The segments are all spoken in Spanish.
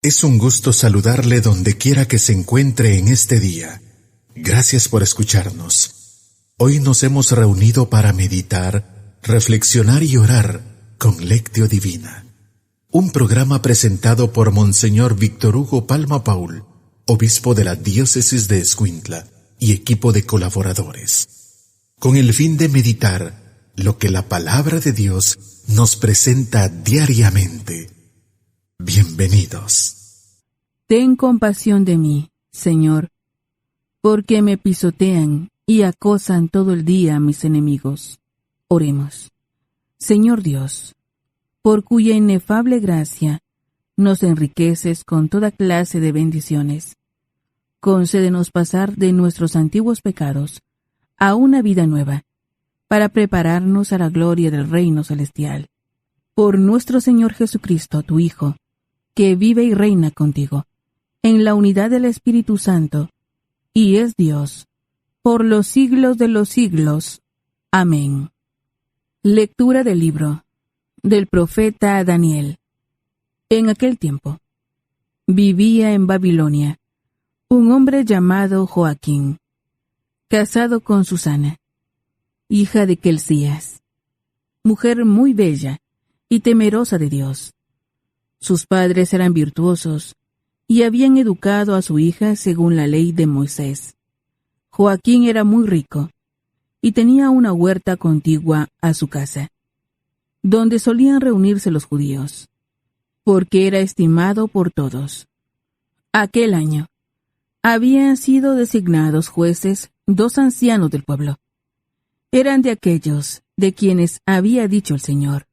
Es un gusto saludarle donde quiera que se encuentre en este día. Gracias por escucharnos. Hoy nos hemos reunido para meditar, reflexionar y orar con Lectio Divina. Un programa presentado por Monseñor Víctor Hugo Palma Paul, obispo de la diócesis de Escuintla y equipo de colaboradores, con el fin de meditar lo que la palabra de Dios nos presenta diariamente. Bienvenidos. Ten compasión de mí, Señor, porque me pisotean y acosan todo el día mis enemigos. Oremos. Señor Dios, por cuya inefable gracia nos enriqueces con toda clase de bendiciones, concédenos pasar de nuestros antiguos pecados a una vida nueva, para prepararnos a la gloria del reino celestial. Por nuestro Señor Jesucristo, tu Hijo, que vive y reina contigo, en la unidad del Espíritu Santo, y es Dios, por los siglos de los siglos. Amén. Lectura del libro del profeta Daniel. En aquel tiempo, vivía en Babilonia un hombre llamado Joaquín, casado con Susana, hija de Kelcías, mujer muy bella y temerosa de Dios. Sus padres eran virtuosos y habían educado a su hija según la ley de Moisés. Joaquín era muy rico y tenía una huerta contigua a su casa, donde solían reunirse los judíos, porque era estimado por todos. Aquel año habían sido designados jueces 2 ancianos del pueblo. Eran de aquellos de quienes había dicho el Señor: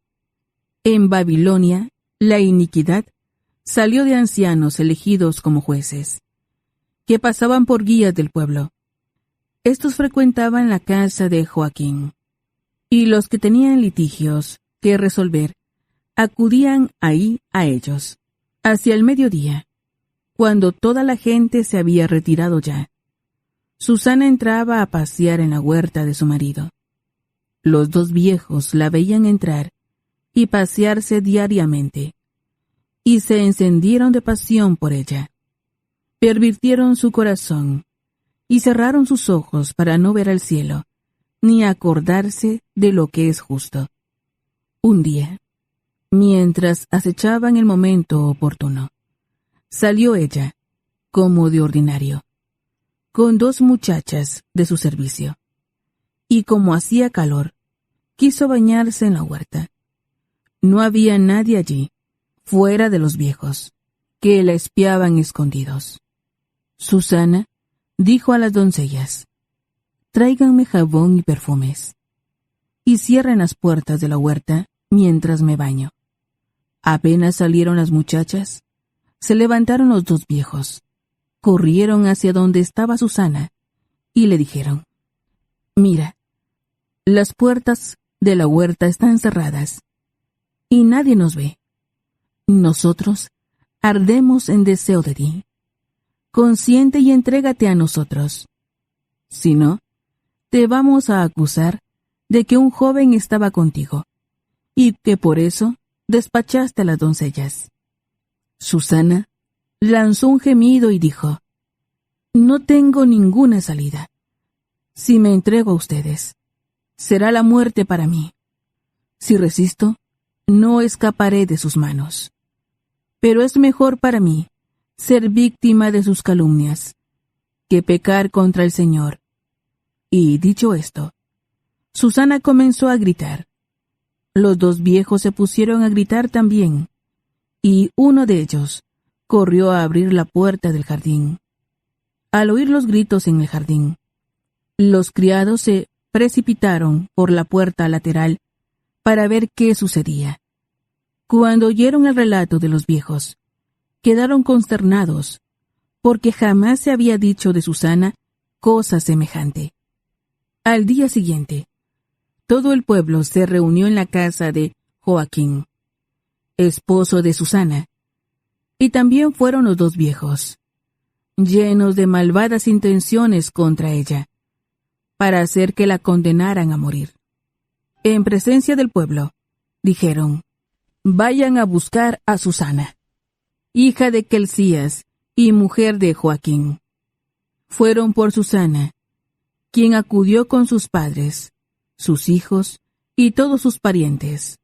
en Babilonia la iniquidad salió de ancianos elegidos como jueces, que pasaban por guías del pueblo. Estos frecuentaban la casa de Joaquín, y los que tenían litigios que resolver acudían ahí a ellos. Hacia el mediodía, cuando toda la gente se había retirado ya, Susana entraba a pasear en la huerta de su marido. Los 2 viejos la veían entrar y pasearse diariamente, y se encendieron de pasión por ella. Pervirtieron su corazón y cerraron sus ojos para no ver al cielo, ni acordarse de lo que es justo. Un día, mientras acechaban el momento oportuno, salió ella, como de ordinario, con 2 muchachas de su servicio, y como hacía calor, quiso bañarse en la huerta. No había nadie allí, fuera de los viejos, que la espiaban escondidos. Susana dijo a las doncellas: tráiganme jabón y perfumes, y cierren las puertas de la huerta mientras me baño. Apenas salieron las muchachas, se levantaron los 2 viejos, corrieron hacia donde estaba Susana, y le dijeron: mira, las puertas de la huerta están cerradas, y nadie nos ve. Nosotros ardemos en deseo de ti. Consiente y entrégate a nosotros. Si no, te vamos a acusar de que un joven estaba contigo, y que por eso despachaste a las doncellas. Susana lanzó un gemido y dijo: no tengo ninguna salida. Si me entrego a ustedes, será la muerte para mí. Si resisto, no escaparé de sus manos. Pero es mejor para mí ser víctima de sus calumnias que pecar contra el Señor. Y dicho esto, Susana comenzó a gritar. Los 2 viejos se pusieron a gritar también, y uno de ellos corrió a abrir la puerta del jardín. Al oír los gritos en el jardín, los criados se precipitaron por la puerta lateral para ver qué sucedía. Cuando oyeron el relato de los viejos, quedaron consternados, porque jamás se había dicho de Susana cosa semejante. Al día siguiente, todo el pueblo se reunió en la casa de Joaquín, esposo de Susana, y también fueron los 2 viejos, llenos de malvadas intenciones contra ella, para hacer que la condenaran a morir. En presencia del pueblo, dijeron: vayan a buscar a Susana. hija de Quelcías y mujer de Joaquín. Fueron por Susana, quien acudió con sus padres, sus hijos y todos sus parientes.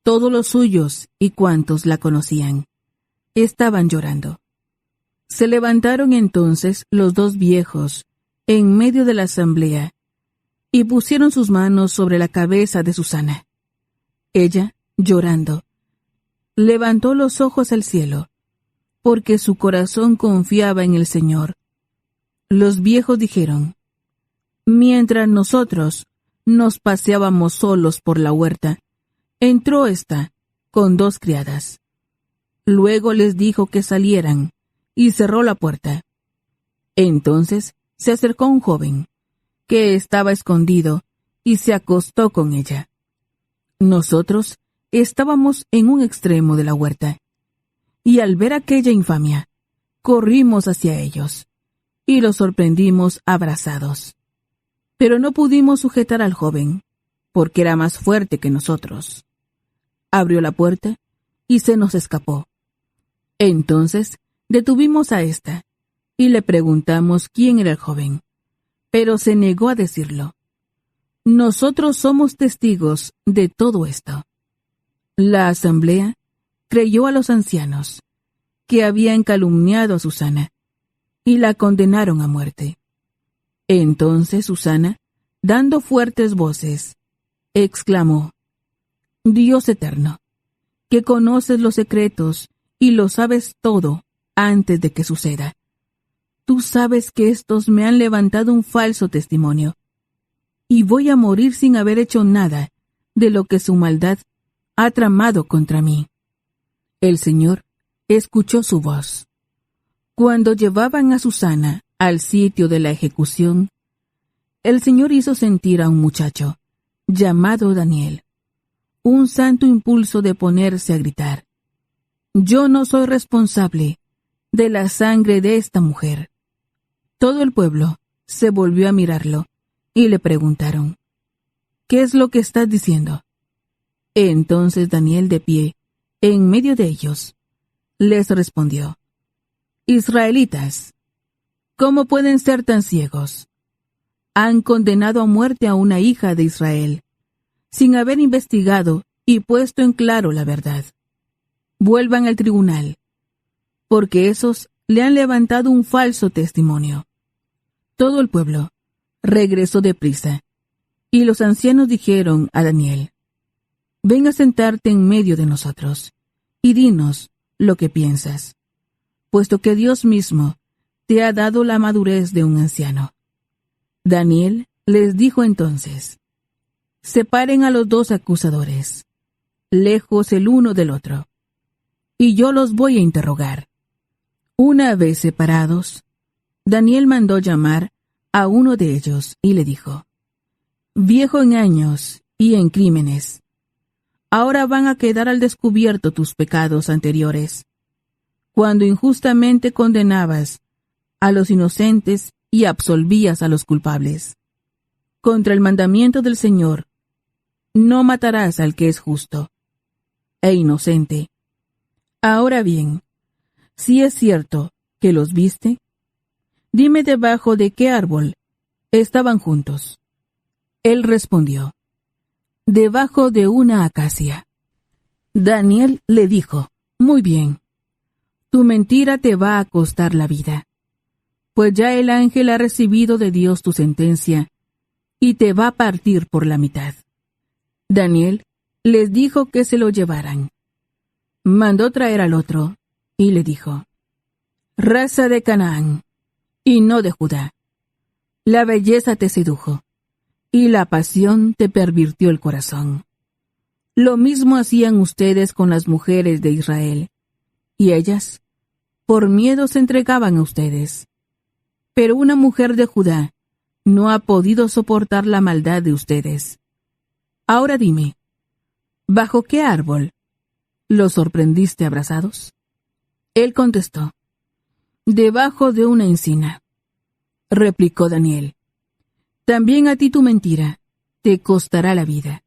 Todos los suyos y cuantos la conocían estaban llorando. Se levantaron entonces los dos viejos en medio de la asamblea y pusieron sus manos sobre la cabeza de Susana. Ella, llorando, levantó los ojos al cielo, porque su corazón confiaba en el Señor. Los viejos dijeron: mientras nosotros nos paseábamos solos por la huerta, entró ésta con dos criadas. Luego les dijo que salieran y cerró la puerta. Entonces se acercó un joven, que estaba escondido, y se acostó con ella. Nosotros estábamos en un extremo de la huerta, y al ver aquella infamia, corrimos hacia ellos, y los sorprendimos abrazados. Pero no pudimos sujetar al joven, porque era más fuerte que nosotros. Abrió la puerta y se nos escapó. Entonces detuvimos a ésta y le preguntamos quién era el joven, pero se negó a decirlo. Nosotros somos testigos de todo esto. La asamblea creyó a los ancianos, que habían calumniado a Susana, y la condenaron a muerte. Entonces Susana, dando fuertes voces, exclamó: Dios eterno, que conoces los secretos y lo sabes todo antes de que suceda. Tú sabes que estos me han levantado un falso testimonio, y voy a morir sin haber hecho nada de lo que su maldad ha tramado contra mí. El Señor escuchó su voz. Cuando llevaban a Susana al sitio de la ejecución, el Señor hizo sentir a un muchacho, llamado Daniel, un santo impulso de ponerse a gritar: Yo no soy responsable de la sangre de esta mujer. Todo el pueblo se volvió a mirarlo y le preguntaron: ¿Qué es lo que estás diciendo? Entonces Daniel, de pie, en medio de ellos, les respondió: Israelitas, ¿cómo pueden ser tan ciegos? Han condenado a muerte a una hija de Israel, sin haber investigado y puesto en claro la verdad. Vuelvan al tribunal, porque esos le han levantado un falso testimonio. Todo el pueblo regresó deprisa, y los ancianos dijeron a Daniel: Ven a sentarte en medio de nosotros, y dinos lo que piensas, puesto que Dios mismo te ha dado la madurez de un anciano. Daniel les dijo entonces: Separen a los dos acusadores, lejos el uno del otro, y yo los voy a interrogar. Una vez separados, Daniel mandó llamar a uno de ellos y le dijo: Viejo en años y en crímenes, ahora van a quedar al descubierto tus pecados anteriores, cuando injustamente condenabas a los inocentes y absolvías a los culpables. Contra el mandamiento del Señor, no matarás al que es justo e inocente. Ahora bien, si es cierto que los viste, dime debajo de qué árbol estaban juntos. Él respondió: debajo de una acacia. Daniel le dijo: Muy bien, tu mentira te va a costar la vida, pues ya el ángel ha recibido de Dios tu sentencia y te va a partir por la mitad. Daniel les dijo que se lo llevaran. Mandó traer al otro y le dijo: Raza de Canaán, y no de Judá, la belleza te sedujo, y la pasión te pervirtió el corazón. Lo mismo hacían ustedes con las mujeres de Israel, y ellas, por miedo, se entregaban a ustedes. Pero una mujer de Judá no ha podido soportar la maldad de ustedes. Ahora dime, ¿bajo qué árbol los sorprendiste abrazados? Él contestó: debajo de una encina. Replicó Daniel: también a ti tu mentira te costará la vida.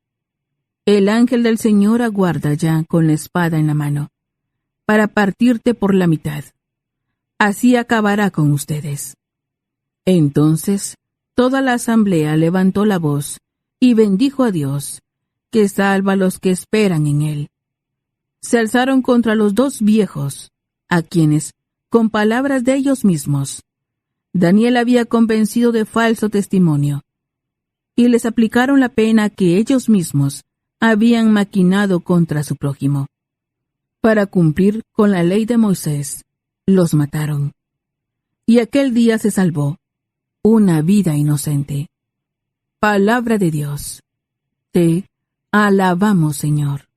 El ángel del Señor aguarda ya con la espada en la mano. para partirte por la mitad. Así acabará con ustedes. Entonces toda la asamblea levantó la voz y bendijo a Dios, que salva a los que esperan en él. Se alzaron contra los dos viejos, a quienes, con palabras de ellos mismos, Daniel había convencido de falso testimonio, y les aplicaron la pena que ellos mismos habían maquinado contra su prójimo. Para cumplir con la ley de Moisés, los mataron. Y aquel día se salvó una vida inocente. Palabra de Dios. Te alabamos, Señor.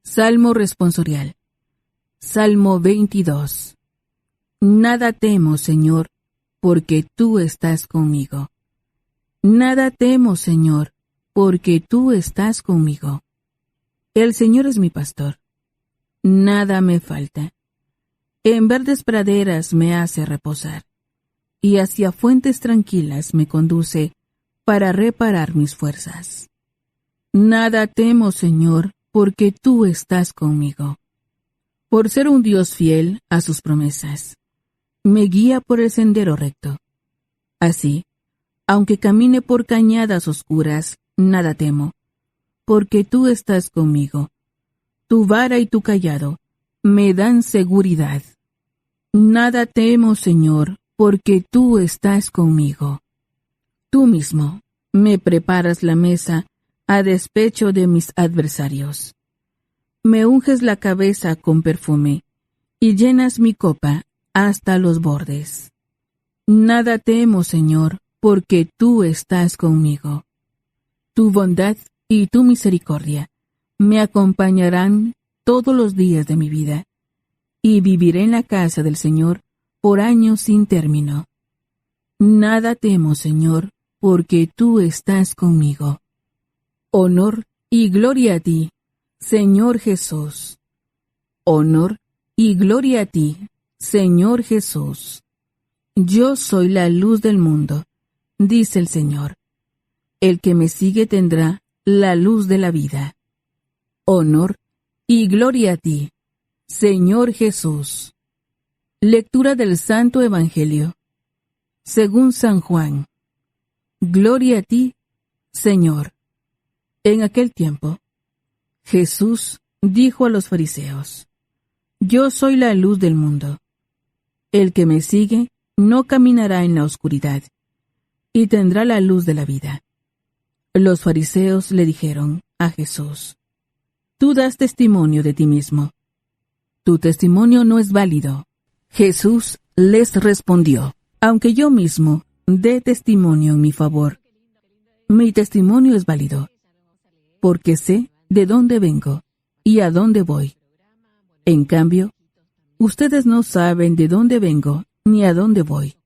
Salmo responsorial. Salmo 22. Nada temo, Señor, porque tú estás conmigo. Nada temo, Señor, porque tú estás conmigo. El Señor es mi pastor. Nada me falta. En verdes praderas me hace reposar, y hacia fuentes tranquilas me conduce para reparar mis fuerzas. Nada temo, Señor, porque tú estás conmigo. Por ser un Dios fiel a sus promesas, me guía por el sendero recto. Así, aunque camine por cañadas oscuras, nada temo, porque tú estás conmigo. Tu vara y tu cayado me dan seguridad. Nada temo, Señor, porque tú estás conmigo. Tú mismo me preparas la mesa a despecho de mis adversarios. Me unges la cabeza con perfume y llenas mi copa hasta los bordes. Nada temo, Señor, porque tú estás conmigo. Tu bondad y tu misericordia me acompañarán todos los días de mi vida, y viviré en la casa del Señor por años sin término. Nada temo, Señor, porque tú estás conmigo. Honor y gloria a ti, Señor Jesús. Honor y gloria a ti, Señor Jesús. Yo soy la luz del mundo, dice el Señor. El que me sigue tendrá la luz de la vida. Honor y gloria a ti, Señor Jesús. Lectura del Santo Evangelio según San Juan. Gloria a ti, Señor. En aquel tiempo, Jesús dijo a los fariseos: Yo soy la luz del mundo. El que me sigue no caminará en la oscuridad, y tendrá la luz de la vida. Los fariseos le dijeron a Jesús: Tú das testimonio de ti mismo. Tu testimonio no es válido. Jesús les respondió: Aunque yo mismo dé testimonio en mi favor, mi testimonio es válido, porque sé de dónde vengo y a dónde voy. En cambio, ustedes no saben de dónde vengo ni a dónde voy.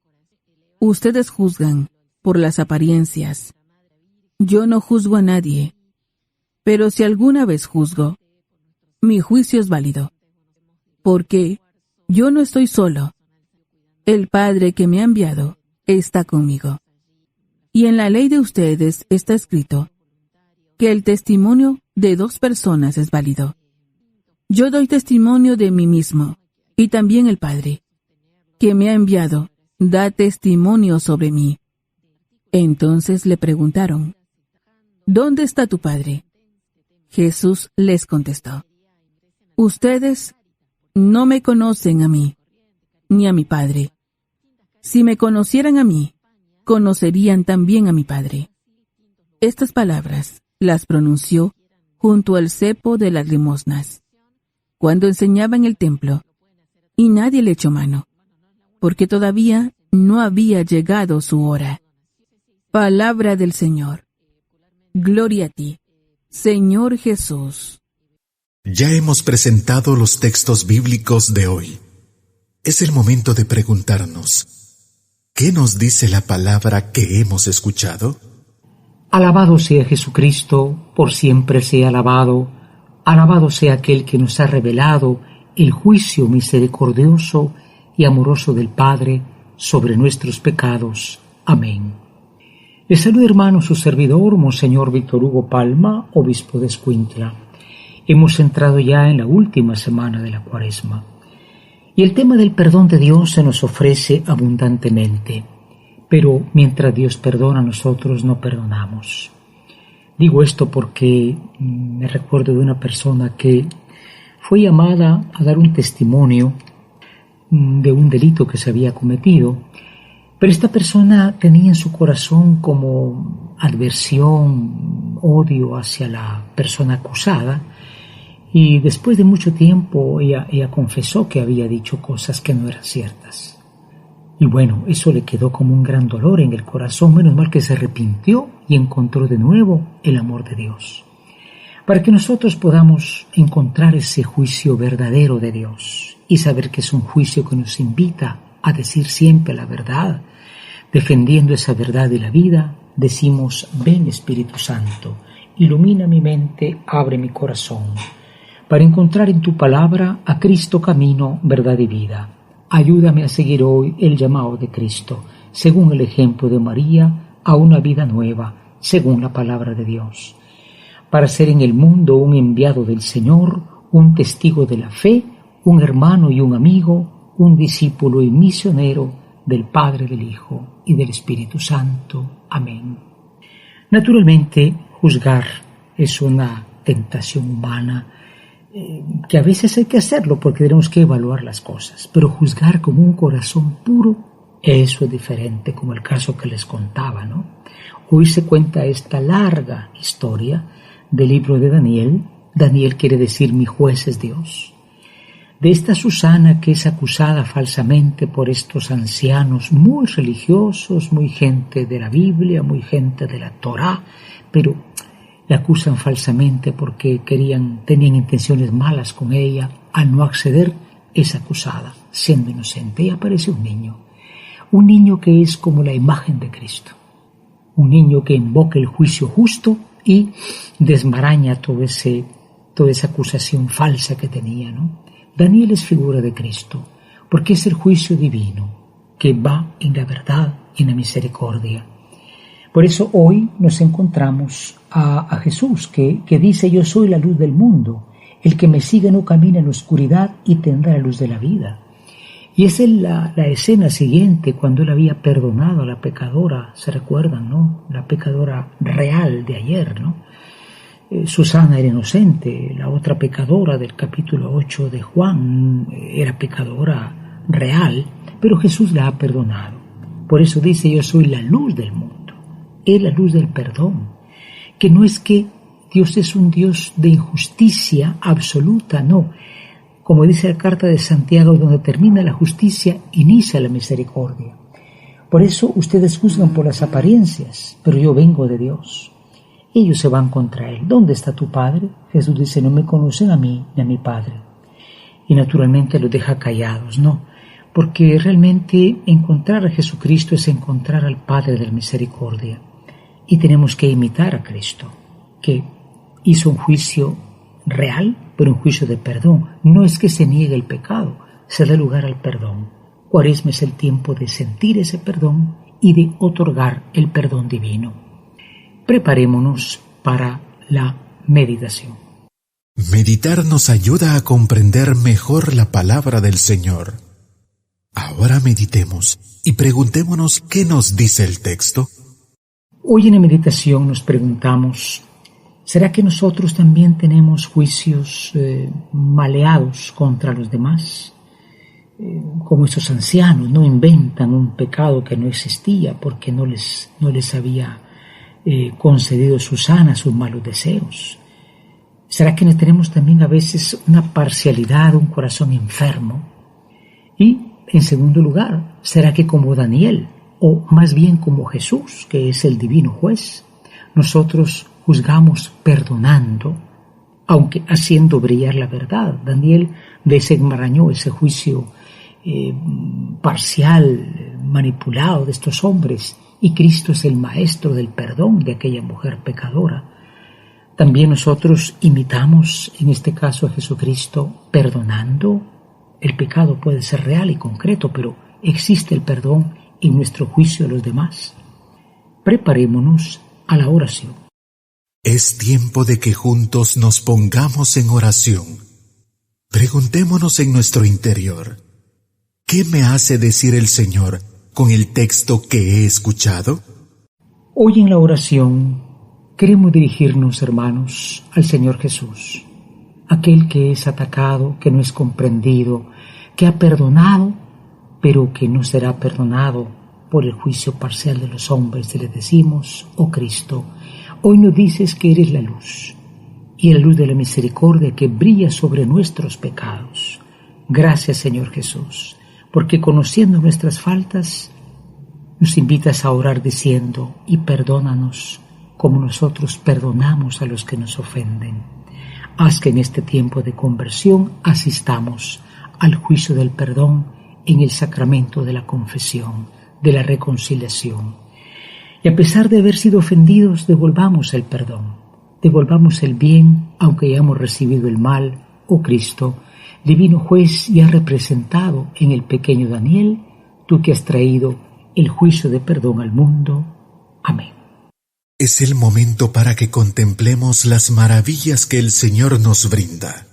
Ustedes juzgan por las apariencias. Yo no juzgo a nadie, pero si alguna vez juzgo, mi juicio es válido, porque yo no estoy solo. El Padre que me ha enviado está conmigo. Y en la ley de ustedes está escrito que el testimonio de dos personas es válido. Yo doy testimonio de mí mismo, y también el Padre, que me ha enviado, da testimonio sobre mí. Entonces le preguntaron: ¿Dónde está tu Padre? Jesús les contestó: Ustedes no me conocen a mí, ni a mi Padre. Si me conocieran a mí, conocerían también a mi Padre. Estas palabras las pronunció junto al cepo de las limosnas, cuando enseñaba en el templo, y nadie le echó mano, porque todavía no había llegado su hora. Palabra del Señor. Gloria a ti, Señor Jesús. Ya hemos presentado los textos bíblicos de hoy. Es el momento de preguntarnos: ¿qué nos dice la palabra que hemos escuchado? Alabado sea Jesucristo, por siempre sea alabado. Alabado sea aquel que nos ha revelado el juicio misericordioso y amoroso del Padre sobre nuestros pecados. Amén. Les saluda, hermano, su servidor, Monseñor Víctor Hugo Palma, obispo de Escuintla. Hemos entrado ya en la última semana de la Cuaresma y el tema del perdón de Dios se nos ofrece abundantemente, pero mientras Dios perdona, nosotros no perdonamos. Digo esto porque me recuerdo de una persona que fue llamada a dar un testimonio de un delito que se había cometido, pero esta persona tenía en su corazón como adversión, odio hacia la persona acusada, y después de mucho tiempo ella confesó que había dicho cosas que no eran ciertas. Y bueno, eso le quedó como un gran dolor en el corazón, menos mal que se arrepintió y encontró de nuevo el amor de Dios. Para que nosotros podamos encontrar ese juicio verdadero de Dios y saber que es un juicio que nos invita a decir siempre la verdad, defendiendo esa verdad de la vida, decimos: ven Espíritu Santo, ilumina mi mente, abre mi corazón, para encontrar en tu palabra a Cristo camino, verdad y vida. Ayúdame a seguir hoy el llamado de Cristo, según el ejemplo de María, a una vida nueva, según la palabra de Dios, para ser en el mundo un enviado del Señor, un testigo de la fe, un hermano y un amigo, un discípulo y misionero del Padre, del Hijo y del Espíritu Santo. Amén. Naturalmente, juzgar es una tentación humana, que a veces hay que hacerlo porque tenemos que evaluar las cosas, pero juzgar con un corazón puro, eso es diferente, como el caso que les contaba, ¿no? Hoy se cuenta esta larga historia del libro de Daniel. Daniel quiere decir mi juez es Dios. De esta Susana que es acusada falsamente por estos ancianos muy religiosos, muy gente de la Biblia, muy gente de la Torá, pero la acusan falsamente porque tenían intenciones malas con ella. Al no acceder, es acusada, siendo inocente. Y aparece un niño que es como la imagen de Cristo, un niño que invoca el juicio justo y desmaraña toda esa acusación falsa que tenía, ¿no? Daniel es figura de Cristo, porque es el juicio divino que va en la verdad y en la misericordia. Por eso hoy nos encontramos a Jesús que dice: yo soy la luz del mundo, el que me sigue no camina en la oscuridad y tendrá la luz de la vida. Y esa es la escena siguiente, cuando él había perdonado a la pecadora, se recuerdan, ¿no? La pecadora real de ayer, ¿no? Susana era inocente, la otra pecadora del capítulo 8 de Juan era pecadora real, pero Jesús la ha perdonado. Por eso dice: yo soy la luz del mundo. Es la luz del perdón, que no es que Dios es un Dios de injusticia absoluta, no. Como dice la carta de Santiago, donde termina la justicia, inicia la misericordia. Por eso ustedes juzgan por las apariencias, pero yo vengo de Dios. Ellos se van contra él. ¿Dónde está tu Padre? Jesús dice: no me conocen a mí ni a mi Padre. Y naturalmente los deja callados, no. Porque realmente encontrar a Jesucristo es encontrar al Padre de la misericordia. Y tenemos que imitar a Cristo, que hizo un juicio real, pero un juicio de perdón. No es que se niegue el pecado, se da lugar al perdón. Cuaresma es el tiempo de sentir ese perdón y de otorgar el perdón divino. Preparémonos para la meditación. Meditar nos ayuda a comprender mejor la palabra del Señor. Ahora meditemos y preguntémonos qué nos dice el texto. Hoy en la meditación nos preguntamos: ¿será que nosotros también tenemos juicios maleados contra los demás? Como estos ancianos, no inventan un pecado que no existía porque no les había concedido Susana sus malos deseos. ¿Será que no tenemos también a veces una parcialidad, un corazón enfermo? Y, en segundo lugar, ¿será que como Daniel, o más bien como Jesús, que es el divino juez, nosotros juzgamos perdonando, aunque haciendo brillar la verdad? Daniel desenmarañó ese juicio parcial, manipulado de estos hombres, y Cristo es el maestro del perdón de aquella mujer pecadora. También nosotros imitamos, en este caso, a Jesucristo perdonando. El pecado puede ser real y concreto, pero existe el perdón en nuestro juicio de los demás. Preparémonos a la oración. Es tiempo de que juntos nos pongamos en oración. Preguntémonos en nuestro interior, ¿qué me hace decir el Señor con el texto que he escuchado? Hoy en la oración queremos dirigirnos, hermanos, al Señor Jesús, aquel que es atacado, que no es comprendido, que ha perdonado, pero que no será perdonado por el juicio parcial de los hombres. Y le decimos: oh Cristo, hoy nos dices que eres la luz, y la luz de la misericordia que brilla sobre nuestros pecados. Gracias, Señor Jesús, porque conociendo nuestras faltas, nos invitas a orar diciendo: y perdónanos como nosotros perdonamos a los que nos ofenden. Haz que en este tiempo de conversión asistamos al juicio del perdón en el sacramento de la confesión, de la reconciliación. Y a pesar de haber sido ofendidos, devolvamos el perdón, devolvamos el bien, aunque hayamos recibido el mal. Oh Cristo, divino juez, y has representado en el pequeño Daniel, tú que has traído el juicio de perdón al mundo. Amén. Es el momento para que contemplemos las maravillas que el Señor nos brinda,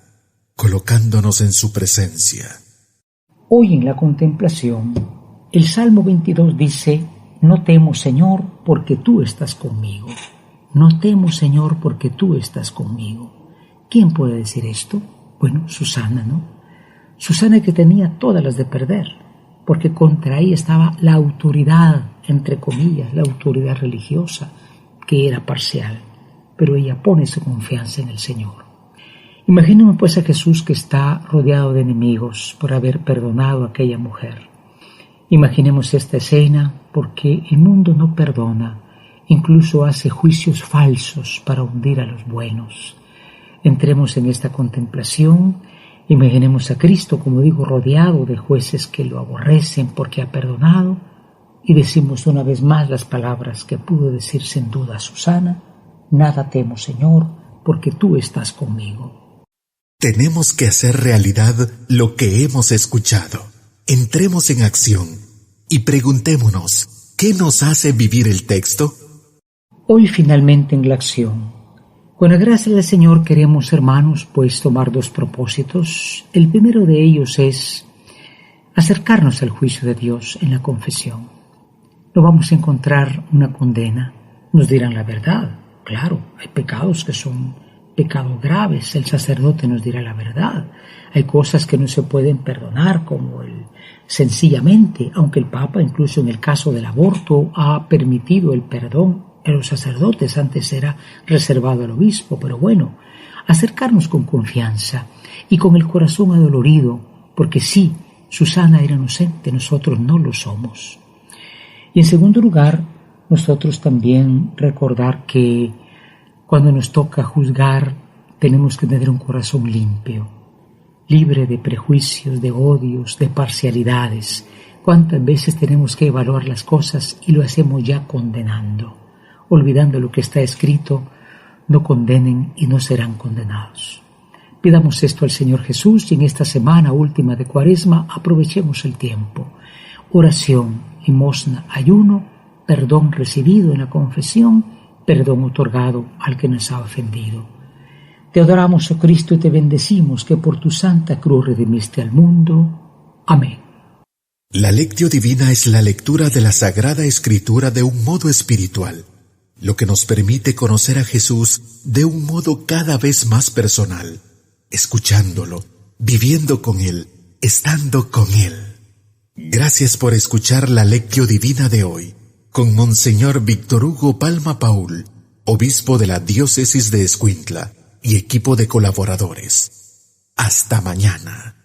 colocándonos en su presencia. Hoy en la contemplación, el Salmo 22 dice: no temo, Señor, porque tú estás conmigo. No temo, Señor, porque tú estás conmigo. ¿Quién puede decir esto? Bueno, Susana, ¿no? Susana, que tenía todas las de perder, porque contra ella estaba la autoridad, entre comillas, la autoridad religiosa, que era parcial, pero ella pone su confianza en el Señor. Imaginemos pues a Jesús, que está rodeado de enemigos por haber perdonado a aquella mujer. Imaginemos esta escena, porque el mundo no perdona, incluso hace juicios falsos para hundir a los buenos. Entremos en esta contemplación, imaginemos a Cristo, como digo, rodeado de jueces que lo aborrecen porque ha perdonado, y decimos una vez más las palabras que pudo decir sin duda Susana: nada temo, Señor, porque tú estás conmigo. Tenemos que hacer realidad lo que hemos escuchado. Entremos en acción y preguntémonos, ¿qué nos hace vivir el texto? Hoy finalmente en la acción, con la gracia del Señor, queremos, hermanos, pues tomar dos propósitos. El primero de ellos es acercarnos al juicio de Dios en la confesión. No vamos a encontrar una condena, nos dirán la verdad. Claro, hay pecados que son pecados graves, el sacerdote nos dirá la verdad. Hay cosas que no se pueden perdonar, como sencillamente, aunque el Papa, incluso en el caso del aborto, ha permitido el perdón a los sacerdotes, antes era reservado al obispo. Pero bueno, acercarnos con confianza y con el corazón adolorido, porque sí, Susana era inocente, nosotros no lo somos. Y en segundo lugar, nosotros también recordar que cuando nos toca juzgar, tenemos que tener un corazón limpio, libre de prejuicios, de odios, de parcialidades. ¿Cuántas veces tenemos que evaluar las cosas y lo hacemos ya condenando, olvidando lo que está escrito? No condenen y no serán condenados. Pidamos esto al Señor Jesús, y en esta semana última de Cuaresma aprovechemos el tiempo. Oración, limosna, ayuno, perdón recibido en la confesión, perdón otorgado al que nos ha ofendido. Te adoramos, oh Cristo, y te bendecimos, que por tu santa cruz redimiste al mundo. Amén. La Lectio Divina es la lectura de la Sagrada Escritura de un modo espiritual, lo que nos permite conocer a Jesús de un modo cada vez más personal, escuchándolo, viviendo con Él, estando con Él. Gracias por escuchar la Lectio Divina de hoy, con Monseñor Víctor Hugo Palma Paul, obispo de la Diócesis de Escuintla, y equipo de colaboradores. Hasta mañana.